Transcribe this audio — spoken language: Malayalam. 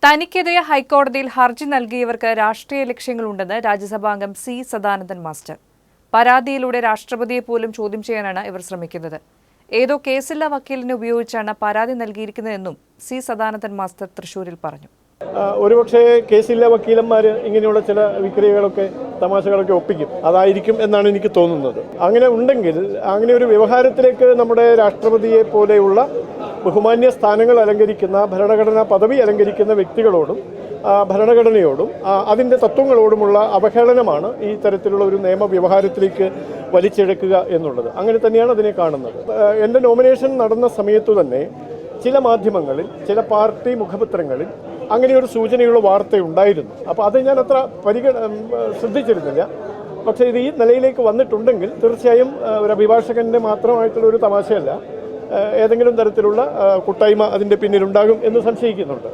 തനിക്കെതിരെ ഹൈക്കോടതിയിൽ ഹർജി നൽകിയവർക്ക് രാഷ്ട്രീയ ലക്ഷ്യങ്ങളുണ്ടെന്ന് രാജ്യസഭാംഗം സി സദാനന്ദൻ മാസ്റ്റർ. പരാതിയിലൂടെ രാഷ്ട്രപതിയെ പോലും ചോദ്യം ചെയ്യാനാണ് ഇവർ ശ്രമിക്കുന്നത്. ഏതോ കേസില്ല വക്കീലിനെ ഉപയോഗിച്ചാണ് പരാതി നൽകിയിരിക്കുന്നതെന്നും സി സദാനന്ദൻ മാസ്റ്റർ തൃശൂരിൽ പറഞ്ഞു. ഒരുപക്ഷെ കേസില്ല വക്കീലന്മാർ ഇങ്ങനെയുള്ള ചില വിക്രിയകളൊക്കെ തമാശകളൊക്കെ ഒപ്പിക്കും, അതായിരിക്കും എന്നാണ് എനിക്ക് തോന്നുന്നത്. അങ്ങനെ ഉണ്ടെങ്കിൽ അങ്ങനെ ഒരു വ്യവഹാരത്തിലേക്ക് നമ്മുടെ രാഷ്ട്രപതിയെ പോലെയുള്ള ബഹുമാന്യ സ്ഥാനങ്ങൾ അലങ്കരിക്കുന്ന ഭരണഘടനാ പദവി അലങ്കരിക്കുന്ന വ്യക്തികളോടും ഭരണഘടനയോടും അതിൻ്റെ തത്വങ്ങളോടുമുള്ള അവഹേളനമാണ് ഈ തരത്തിലുള്ള ഒരു നിയമവ്യവഹാരത്തിലേക്ക് വലിച്ചെടുക്കുക എന്നുള്ളത്. അങ്ങനെ തന്നെയാണ് അതിനെ കാണുന്നത്. എൻ്റെ നോമിനേഷൻ നടന്ന സമയത്തു തന്നെ ചില മാധ്യമങ്ങളിൽ, ചില പാർട്ടി മുഖപത്രങ്ങളിൽ അങ്ങനെയൊരു സൂചനയുള്ള വാർത്തയുണ്ടായിരുന്നു. അപ്പോൾ അത് ഞാൻ അത്ര ശ്രദ്ധിച്ചിരുന്നില്ല. പക്ഷേ ഇത് ഈ നിലയിലേക്ക് വന്നിട്ടുണ്ടെങ്കിൽ തീർച്ചയായും ഒരു അഭിഭാഷകൻ്റെ മാത്രമായിട്ടുള്ള ഒരു തമാശയല്ല, ഏതെങ്കിലും തരത്തിലുള്ള കൂട്ടായ്മ അതിൻ്റെ പിന്നിലുണ്ടാകും എന്ന് സംശയിക്കുന്നുണ്ട്.